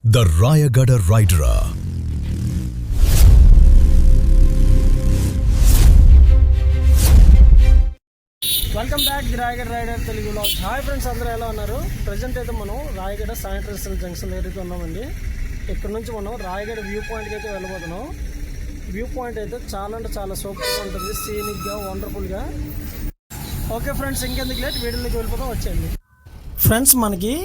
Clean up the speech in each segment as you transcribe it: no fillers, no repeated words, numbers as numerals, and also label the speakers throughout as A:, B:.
A: The Rayagada Rider.
B: Welcome back the Rayagada rider Telugu vlogs. Hi friends, అందరూ ఎలా ఉన్నారు? Present అయితే మనం రాయగడ శానిటరీ జంక్షన్ దగ్గరికి ఉన్నామండి. ఇక్కడ నుంచి మనం రాయగడ వ్యూ పాయింట్కి అయితే వెళ్ళబోతున్నాం. వ్యూ పాయింట్ అయితే చాలా అంటే చాలా సూపర్గా ఉంటుంది, సీనిక్గా, వండర్ఫుల్గా. ఓకే ఫ్రెండ్స్, ఇంకెందుకు లేట్ వీడియోలోకి వెళ్ళిపోతాం, వచ్చేయండి. ఫ్రెండ్స్, మనకి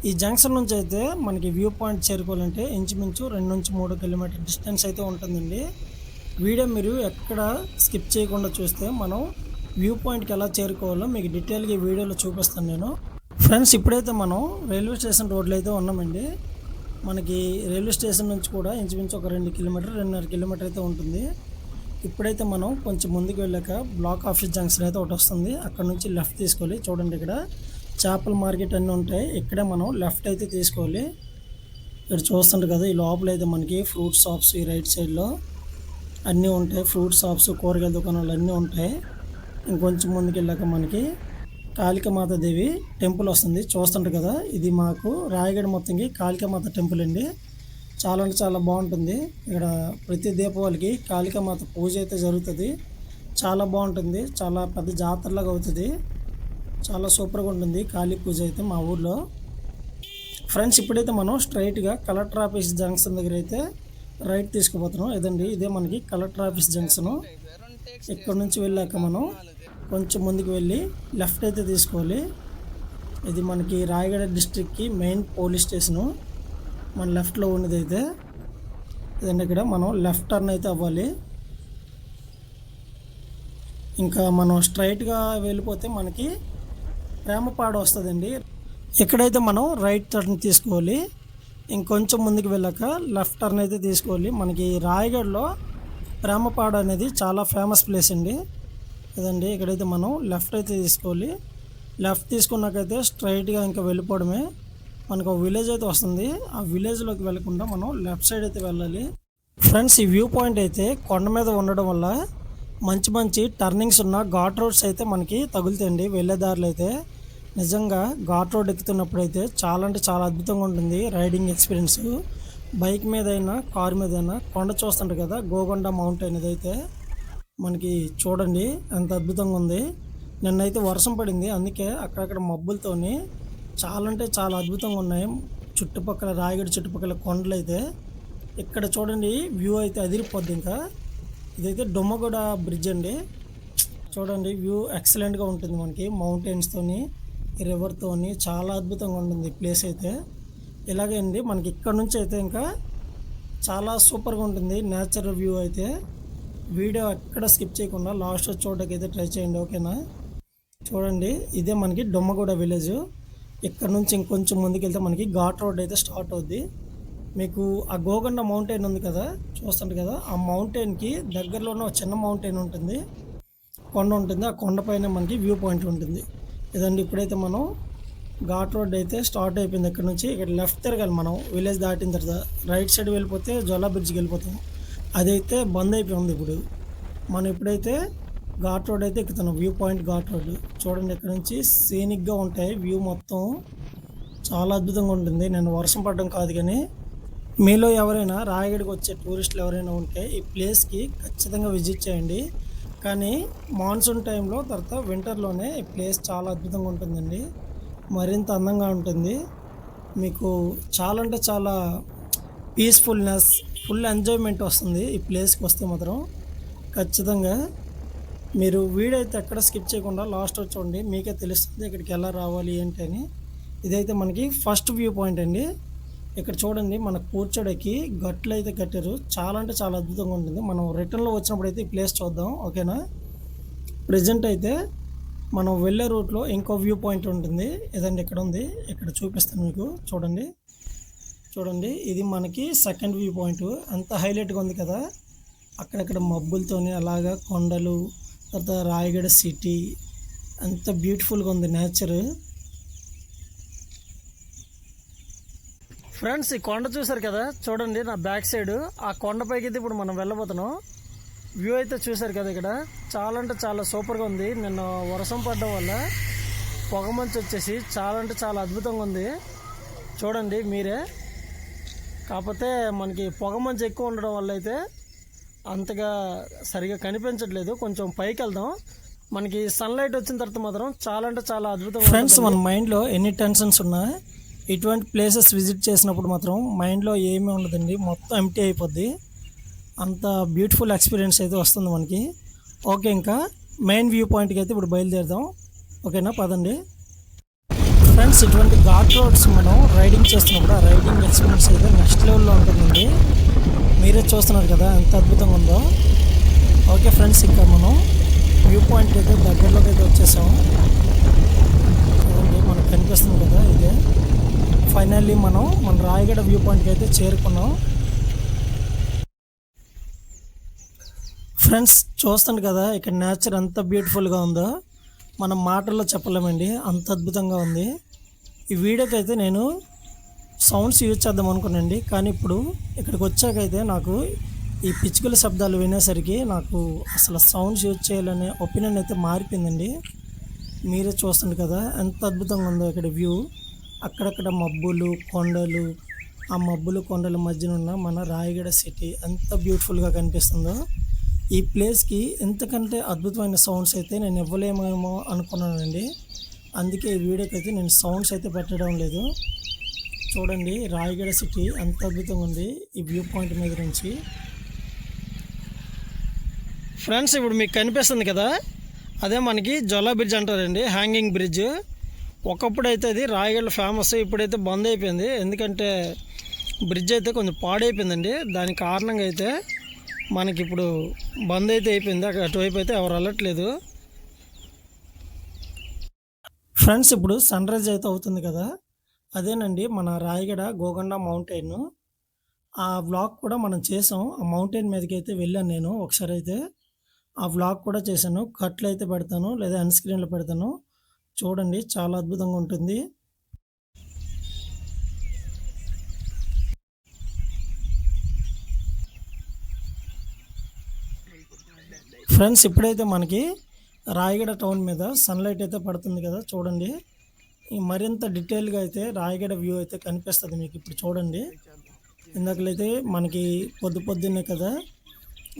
B: ఈ జంక్షన్ నుంచి అయితే మనకి వ్యూ పాయింట్ చేరుకోవాలంటే ఇంచుమించు 2 నుంచి 3 కిలోమీటర్ డిస్టెన్స్ అయితే ఉంటుందండి. వీడియో మీరు ఎక్కడ స్కిప్ చేయకుండా చూస్తే మనం వ్యూ పాయింట్కి ఎలా చేరుకోవాలో మీకు డీటెయిల్గా ఈ వీడియోలో చూపిస్తాను నేను. ఫ్రెండ్స్, ఇప్పుడైతే మనం రైల్వే స్టేషన్ రోడ్లో అయితే ఉన్నామండి. మనకి రైల్వే స్టేషన్ నుంచి కూడా ఇంచుమించు ఒక 2 కిలోమీటర్ 2.5 కిలోమీటర్ అయితే ఉంటుంది. ఇప్పుడైతే మనం కొంచెం ముందుకు వెళ్ళాక బ్లాక్ ఆఫీస్ జంక్షన్ అయితే ఒకటి వస్తుంది. అక్కడ నుంచి లెఫ్ట్ తీసుకోవాలి. చూడండి, ఇక్కడ చేపల మార్కెట్ అన్నీ ఉంటాయి. ఇక్కడే మనం లెఫ్ట్ అయితే తీసుకోవాలి. ఇక్కడ చూస్తుంటారు కదా, ఈ లోపల అయితే మనకి ఫ్రూట్ షాప్స్ ఈ రైట్ సైడ్లో అన్నీ ఉంటాయి. ఫ్రూట్ షాప్స్, కూరగాయల దుకాణాలు అన్నీ ఉంటాయి. ఇంకొంచెం ముందుకు వెళ్ళాక మనకి కాళికామాత దేవి టెంపుల్ వస్తుంది. చూస్తుంటారు కదా, ఇది మాకు రాయగడ మొత్తంకి కాళికామాత టెంపుల్ అండి. చాలా అంటే చాలా బాగుంటుంది. ఇక్కడ ప్రతి దీపావళికి కాళికామాత పూజ అయితే జరుగుతుంది. చాలా బాగుంటుంది, చాలా పెద్ద జాతరలాగా అవుతుంది. చాలా సూపర్గా ఉంటుంది కాళీ పూజ అయితే మా ఊర్లో. ఫ్రెండ్స్, ఇప్పుడైతే మనం స్ట్రైట్గా కలెక్టర్ ఆఫీస్ జంక్షన్ దగ్గర అయితే రైట్ తీసుకుపోతున్నాం. ఇదండి, ఇదే మనకి కలెక్టర్ ఆఫీస్ జంక్షను. ఇక్కడ నుంచి వెళ్ళాక మనం కొంచెం ముందుకు వెళ్ళి లెఫ్ట్ అయితే తీసుకోవాలి. ఇది మనకి రాయగడ డిస్ట్రిక్ట్కి మెయిన్ పోలీస్ స్టేషను. మన లెఫ్ట్లో ఉన్నది అయితే ఇదండి. ఇక్కడ మనం లెఫ్ట్ టర్న్ అయితే అవ్వాలి. ఇంకా మనం స్ట్రైట్గా వెళ్ళిపోతే మనకి ప్రేమపాడు వస్తుందండి. ఇక్కడైతే మనం రైట్ టర్న్ తీసుకోవాలి. ఇంకొంచెం ముందుకు వెళ్ళాక లెఫ్ట్ టర్న్ అయితే తీసుకోవాలి. మనకి రాయగఢలో ప్రేమపాడు అనేది చాలా ఫేమస్ ప్లేస్ అండి. ఇదండి, ఇక్కడైతే మనం లెఫ్ట్ అయితే తీసుకోవాలి. లెఫ్ట్ తీసుకున్నాకైతే స్ట్రైట్గా ఇంకా వెళ్ళిపోవడమే. మనకు ఒక విలేజ్ అయితే వస్తుంది. ఆ విలేజ్లోకి వెళ్ళకుండా మనం లెఫ్ట్ సైడ్ అయితే వెళ్ళాలి. ఫ్రెండ్స్, ఈ వ్యూ పాయింట్ అయితే కొండ మీద ఉండడం వల్ల మంచి మంచి టర్నింగ్స్ ఉన్న ఘాట్ రోడ్స్ అయితే మనకి తగులుతాయండి. వెళ్ళే దారిలో అయితే నిజంగా ఘాట్ రోడ్ ఎక్కుతున్నప్పుడు అయితే చాలా అంటే చాలా అద్భుతంగా ఉంటుంది రైడింగ్ ఎక్స్పీరియన్స్. బైక్ మీద అయినా కారు మీద అయినా కొండ చూస్తుంటారు కదా, గోగొండ మౌంటైన్ ఇదైతే మనకి చూడండి ఎంత అద్భుతంగా ఉంది. నిన్నైతే వర్షం పడింది, అందుకే అక్కడక్కడ మబ్బులతోని చాలా అంటే చాలా అద్భుతంగా ఉన్నాయి చుట్టుపక్కల రాయగడ చుట్టుపక్కల కొండలు అయితే. ఇక్కడ చూడండి వ్యూ అయితే అదిరిపోద్ది. ఇంకా ఇదైతే డొమ్మగూడ బ్రిడ్జ్ అండి. చూడండి, వ్యూ ఎక్సలెంట్గా ఉంటుంది మనకి మౌంటైన్స్తోని రివర్తోని చాలా అద్భుతంగా ఉంటుంది ప్లేస్ అయితే. ఇలాగే అండి, మనకి ఇక్కడ నుంచి అయితే ఇంకా చాలా సూపర్గా ఉంటుంది నేచర్ వ్యూ అయితే. వీడియో ఎక్కడ స్కిప్ చేయకుండా లాస్ట్ చూడడానికి అయితే ట్రై చేయండి, ఓకేనా? చూడండి, ఇదే మనకి డొమ్మగూడ విలేజ్. ఇక్కడ నుంచి ఇంకొంచెం ముందుకు వెళ్తే మనకి ఘాట్ రోడ్ అయితే స్టార్ట్ అవుద్ది. మీకు ఆ గోగొండ మౌంటైన్ ఉంది కదా, చూస్తుంటారు కదా, ఆ మౌంటైన్కి దగ్గరలోనే ఒక చిన్న మౌంటైన్ ఉంటుంది, కొండ ఉంటుంది. ఆ కొండపైన మనకి వ్యూ పాయింట్ ఉంటుంది. ఇదండి, ఇప్పుడైతే మనం ఘాట్ రోడ్ అయితే స్టార్ట్ అయిపోయింది. ఇక్కడ నుంచి ఇక్కడ లెఫ్ట్ తిరగాలి మనం. విలేజ్ దాటిన తర్వాత రైట్ సైడ్ వెళ్ళిపోతే జోలా బ్రిడ్జ్కి వెళ్ళిపోతాం. అదైతే బంద్ అయిపోయింది ఇప్పుడు. మనం ఇప్పుడైతే ఘాట్ రోడ్ అయితే ఎక్కుతున్నాం, వ్యూ పాయింట్ ఘాట్ రోడ్. చూడండి, ఇక్కడ నుంచి సీనిక్గా ఉంటాయి వ్యూ మొత్తం, చాలా అద్భుతంగా ఉంటుంది. నేను వర్షం పడడం కాదు కానీ మీలో ఎవరైనా రాయగడకి వచ్చే టూరిస్టులు ఎవరైనా ఉంటే ఈ ప్లేస్కి ఖచ్చితంగా విజిట్ చేయండి. కానీ మాన్సూన్ టైంలో తర్వాత వింటర్లోనే ఈ ప్లేస్ చాలా అద్భుతంగా ఉంటుందండి, మరింత అందంగా ఉంటుంది. మీకు చాలా అంటే చాలా పీస్ఫుల్నెస్, ఫుల్ ఎంజాయ్మెంట్ వస్తుంది ఈ ప్లేస్కి వస్తే మాత్రం. ఖచ్చితంగా మీరు వీడియో అయితే ఎక్కడ స్కిప్ చేయకుండా లాస్ట్ చూడండి, మీకే తెలుస్తుంది ఇక్కడికి ఎలా రావాలి ఏంటి అని. ఇదైతే మనకి ఫస్ట్ వ్యూ పాయింట్ అండి. ఇక్కడ చూడండి, మన కూర్చోడానికి గట్లు అయితే కట్టారు. చాలా అంటే చాలా అద్భుతంగా ఉంటుంది. మనం రిటర్న్లో వచ్చినప్పుడు అయితే ఈ ప్లేస్ చూద్దాం, ఓకేనా? ప్రజెంట్ అయితే మనం వెళ్ళే రూట్లో ఇంకో వ్యూ పాయింట్ ఉంటుంది. ఇదండి, ఇక్కడ ఉంది, ఇక్కడ చూపిస్తాను మీకు. చూడండి చూడండి, ఇది మనకి సెకండ్ వ్యూ పాయింట్. అంత హైలైట్గా ఉంది కదా, అక్కడక్కడ మబ్బులతోని అలాగా కొండలు, తర్వాత రాయగడ సిటీ, అంత బ్యూటిఫుల్గా ఉంది నేచర్. ఫ్రెండ్స్, ఈ కొండ చూసారు కదా, చూడండి నా బ్యాక్ సైడ్ ఆ కొండపైకి అయితే ఇప్పుడు మనం వెళ్ళబోతున్నాం. వ్యూ అయితే చూసారు కదా, ఇక్కడ చాలా అంటే చాలా సూపర్గా ఉంది. నిన్న వర్షం పడడం వల్ల పొగమంచు వచ్చేసి చాలా అంటే చాలా అద్భుతంగా ఉంది. చూడండి మీరే. కాకపోతే మనకి పొగ మంచు ఎక్కువ ఉండడం వల్ల అయితే అంతగా సరిగా కనిపించట్లేదు. కొంచెం పైకి వెళ్దాం. మనకి సన్లైట్ వచ్చిన తర్వాత మాత్రం చాలా అంటే చాలా అద్భుతంగా. ఫ్రెండ్స్, మన మైండ్లో ఎన్ని టెన్షన్స్ ఉన్నా ఇటువంటి ప్లేసెస్ విజిట్ చేసినప్పుడు మాత్రం మైండ్లో ఏమీ ఉండదండి, మొత్తం ఎంటీ అయిపోద్ది. అంత బ్యూటిఫుల్ ఎక్స్పీరియన్స్ అయితే వస్తుంది మనకి. ఓకే, ఇంకా మెయిన్ వ్యూ పాయింట్కి అయితే ఇప్పుడు బయలుదేరుదాం. ఓకేనా, పదండి. ఫ్రెండ్స్, ఇటువంటి ఘాట్ రోడ్స్ మనం రైడింగ్ చేస్తున్నప్పుడు ఆ రైడింగ్ ఎక్స్పీరియన్స్ అయితే నెక్స్ట్ లెవెల్లో ఉంటుందండి. మీరే చూస్తున్నారు కదా ఎంత అద్భుతంగా ఉందో. ఓకే ఫ్రెండ్స్, ఇంకా మనం వ్యూ పాయింట్ అయితే దగ్గరలోకి అయితే వచ్చేసాము. చూడండి, మనకు కనిపిస్తుంది కదా ఇదే. ఫైనల్లీ మనం మన రాయగడ వ్యూ పాయింట్కి అయితే చేరుకున్నాం. ఫ్రెండ్స్, చూస్తాను కదా ఇక్కడ నేచర్ ఎంత బ్యూటిఫుల్గా ఉందో మనం మాటల్లో చెప్పలేమండి, అంత అద్భుతంగా ఉంది. ఈ వీడియోకి అయితే నేను సౌండ్స్ యూజ్ చేద్దాం అనుకున్నాండి, కానీ ఇప్పుడు ఇక్కడికి వచ్చాకైతే నాకు ఈ పిచ్చుకల శబ్దాలు వినేసరికి నాకు అసలు సౌండ్స్ యూజ్ చేయాలనే ఒపీనియన్ అయితే మారిపోయిందండి. మీరే చూస్తుంది కదా ఎంత అద్భుతంగా ఉందో ఇక్కడ వ్యూ. అక్కడక్కడ మబ్బులు కొండలు, ఆ మబ్బులు కొండల మధ్యన ఉన్న మన రాయగడ సిటీ ఎంత బ్యూటిఫుల్గా కనిపిస్తుందో. ఈ ప్లేస్కి ఎంతకంటే అద్భుతమైన సౌండ్స్ అయితే నేను ఇవ్వలేమేమో అనుకున్నానండి. అందుకే ఈ వీడియోకి అయితే నేను సౌండ్స్ అయితే పెట్టడం లేదు. చూడండి రాయగడ సిటీ ఎంత అద్భుతంగా ఉంది ఈ వ్యూ పాయింట్ మీద నుంచి. ఫ్రెండ్స్, ఇప్పుడు మీకు కనిపిస్తుంది కదా అదే మనకి జొల్లా బ్రిడ్జ్ అంటారండి, హ్యాంగింగ్ బ్రిడ్జ్. ఒకప్పుడు అయితే అది రాయగడలో ఫేమస్, ఇప్పుడైతే బంద్ అయిపోయింది. ఎందుకంటే బ్రిడ్జ్ అయితే కొంచెం పాడైపోయిందండి. దానికి కారణంగా అయితే మనకి ఇప్పుడు బంద్ అయితే అయిపోయింది. అటువైపు అయితే ఎవరు వెళ్ళట్లేదు. ఫ్రెండ్స్, ఇప్పుడు సన్ రైజ్ అయితే అవుతుంది కదా, అదేనండి మన రాయగడ గోగొండ మౌంటైన్. ఆ వ్లాగ్ కూడా మనం చేసాం. ఆ మౌంటైన్ మీదకి అయితే వెళ్ళాను నేను ఒకసారి అయితే. ఆ వ్లాగ్ కూడా చేశాను. కట్లు అయితే పెడతాను లేదా అన్ స్క్రీన్లో పెడతాను, చూడండి చాలా అద్భుతంగా ఉంటుంది. ఫ్రెండ్స్, ఇప్పుడైతే మనకి రాయగడ టౌన్ మీద సన్లైట్ అయితే పడుతుంది కదా, చూడండి. మరింత డీటెయిల్గా అయితే రాయగడ వ్యూ అయితే కనిపిస్తుంది మీకు. ఇప్పుడు చూడండి, ఇందాకలైతే మనకి పొద్దున్నే కదా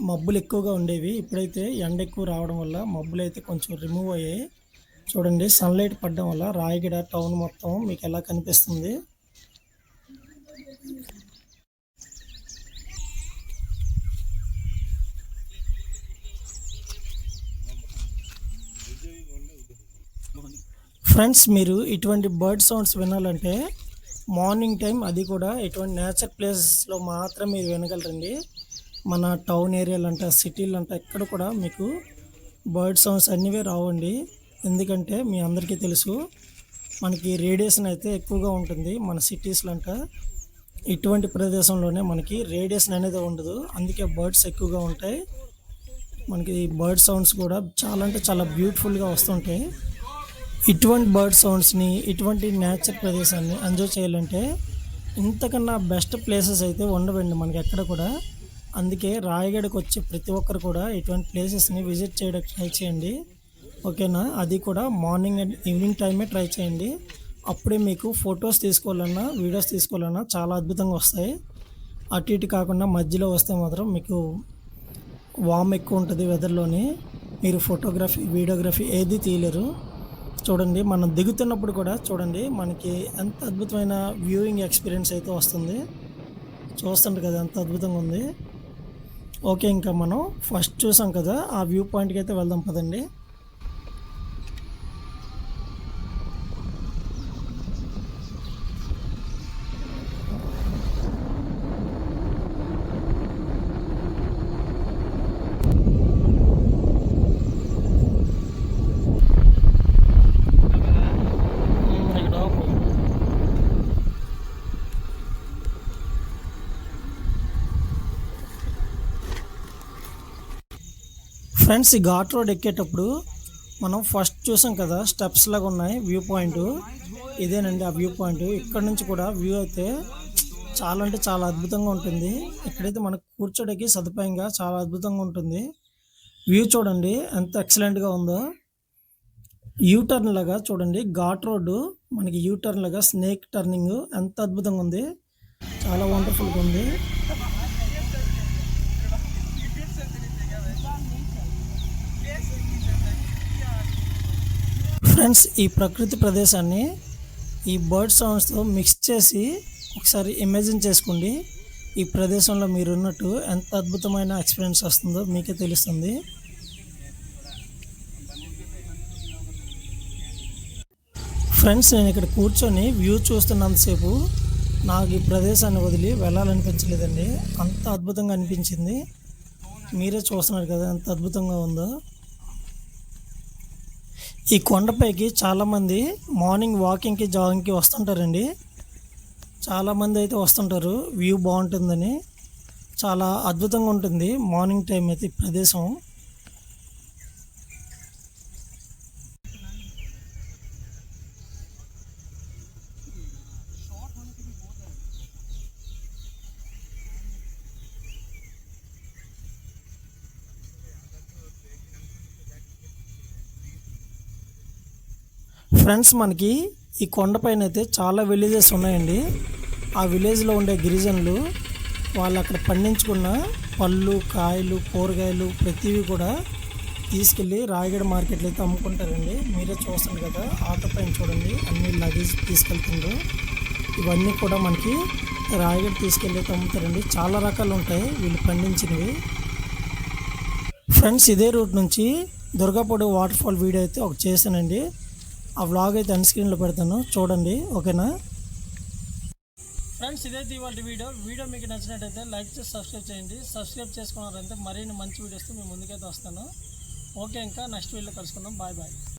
B: మబ్బులు ఎక్కువగా ఉండేవి, ఇప్పుడైతే ఎండ ఎక్కువ రావడం వల్ల మబ్బులు అయితే కొంచెం రిమూవ్ అయ్యాయి. చూడండి, సన్లైట్ పడడం వల్ల రాయగడ టౌన్ మొత్తం మీకు ఎలా కనిపిస్తుంది. ఫ్రెండ్స్, మీరు ఇటువంటి బర్డ్ సౌండ్స్ వినాలంటే మార్నింగ్ టైం, అది కూడా ఇటువంటి నేచర్ ప్లేసెస్లో మాత్రం మీరు వినగలరండి. మన టౌన్ ఏరియాలు అంట, సిటీలు అంట, ఎక్కడ కూడా మీకు బర్డ్ సౌండ్స్ అన్నవే రావండి. ఎందుకంటే మీ అందరికీ తెలుసు మనకి రేడియేషన్ అయితే ఎక్కువగా ఉంటుంది మన సిటీస్లో అంట. ఇటువంటి ప్రదేశంలోనే మనకి రేడియేషన్ అనేది ఉండదు, అందుకే బర్డ్స్ ఎక్కువగా ఉంటాయి. మనకి బర్డ్ సౌండ్స్ కూడా చాలా అంటే చాలా బ్యూటిఫుల్గా వస్తుంటాయి. ఇటువంటి బర్డ్ సౌండ్స్ని, ఇటువంటి నేచర్ ప్రదేశాన్ని ఎంజాయ్ చేయాలంటే ఇంతకన్నా బెస్ట్ ప్లేసెస్ అయితే ఉండవండి మనకి ఎక్కడ కూడా. అందుకే రాయగడకు వచ్చే ప్రతి ఒక్కరు కూడా ఇటువంటి ప్లేసెస్ని విజిట్ చేయడానికి ట్రై చేయండి. ఓకేనా, అది కూడా మార్నింగ్ అండ్ ఈవినింగ్ టైమే ట్రై చేయండి. అప్పుడే మీకు ఫొటోస్ తీసుకోవాలన్నా వీడియోస్ తీసుకోవాలన్నా చాలా అద్భుతంగా వస్తాయి. అటు ఇటు కాకుండా మధ్యలో వస్తే మాత్రం మీకు వామ్ ఎక్కువ ఉంటుంది వెదర్లోని, మీరు ఫోటోగ్రఫీ వీడియోగ్రఫీ ఏది తీయలేరు. చూడండి, మనం దిగుతున్నప్పుడు కూడా చూడండి మనకి ఎంత అద్భుతమైన వ్యూయింగ్ ఎక్స్పీరియన్స్ అయితే వస్తుంది. చూస్తుంటే కదా ఎంత అద్భుతంగా ఉంది. ఓకే, ఇంకా మనం ఫస్ట్ చూసాం కదా ఆ వ్యూ పాయింట్కి అయితే వెళ్దాం పదండి. ఫ్రెండ్స్, ఈ ఘాట్ రోడ్ ఎక్కేటప్పుడు మనం ఫస్ట్ చూసాం కదా స్టెప్స్ లాగా ఉన్నాయి వ్యూ పాయింట్, ఇదేనండి ఆ వ్యూ పాయింట్. ఇక్కడ నుంచి కూడా వ్యూ అయితే చాలా అంటే చాలా అద్భుతంగా ఉంటుంది. ఇక్కడైతే మనకు కూర్చోడానికి సదుపాయంగా చాలా అద్భుతంగా ఉంటుంది. వ్యూ చూడండి ఎంత ఎక్సలెంట్గా ఉందో. యూటర్న్ లాగా చూడండి, ఘాట్ రోడ్డు మనకి యూటర్న్ లాగా స్నేక్ టర్నింగ్ ఎంత అద్భుతంగా ఉంది. చాలా వండర్ఫుల్గా ఉంది. ఫ్రెండ్స్, ఈ ప్రకృతి ప్రదేశాన్ని ఈ బర్డ్ సౌండ్స్తో మిక్స్ చేసి ఒకసారి ఇమాజిన్ చేసుకోండి. ఈ ప్రదేశంలో మీరు ఉన్నట్టు ఎంత అద్భుతమైన ఎక్స్పీరియన్స్ వస్తుందో మీకే తెలుస్తుంది. ఫ్రెండ్స్, నేను ఇక్కడ కూర్చొని వ్యూ చూస్తున్నంతసేపు నాకు ఈ ప్రదేశాన్ని వదిలి వెళ్ళాలనిపించలేదండి. అంత అద్భుతంగా అనిపించింది. మీరే చూస్తున్నారు కదా ఎంత అద్భుతంగా ఉందో. ఈ కొండపైకి చాలామంది మార్నింగ్ వాకింగ్కి జాగింగ్కి వస్తుంటారండి. చాలామంది అయితే వస్తుంటారు వ్యూ బాగుంటుందని. చాలా అద్భుతంగా ఉంటుంది మార్నింగ్ టైం అయితే ఈ ప్రదేశం. ఫ్రెండ్స్, మనకి ఈ కొండపైన అయితే చాలా విలేజెస్ ఉన్నాయండి. ఆ విలేజ్లో ఉండే గిరిజనులు వాళ్ళు అక్కడ పండించుకున్న పళ్ళు, కాయలు, కూరగాయలు ప్రతివి కూడా తీసుకెళ్ళి రాయగడ మార్కెట్లో అయితే అమ్ముకుంటారండి. మీరే చూస్తారు కదా, ఆటో పైన చూడండి అన్ని లగేజ్ తీసుకెళ్తుండ్రు. ఇవన్నీ కూడా మనకి రాయగడ తీసుకెళ్ళి అయితే అమ్ముతారండి. చాలా రకాలు ఉంటాయి వీళ్ళు పండించినవి. ఫ్రెండ్స్, ఇదే రూట్ నుంచి దుర్గాపూడి వాటర్ ఫాల్ వీడియో అయితే ఒకటి చేశానండి. ఆ వ్లాగ్ అయితే అన్ స్క్రీన్లో పెడతాను, చూడండి. ఓకేనా ఫ్రెండ్స్, ఇదైతే ఇవాళ వీడియో మీకు నచ్చినట్టయితే లైక్ చేసి సబ్స్క్రైబ్ చేయండి. సబ్స్క్రైబ్ చేసుకున్నారంటే మరిన్ని మంచి వీడియోస్తో మీ ముందుకైతే వస్తాను. ఓకే, ఇంకా నెక్స్ట్ వీడియోలో కలుసుకుందాం. Bye bye.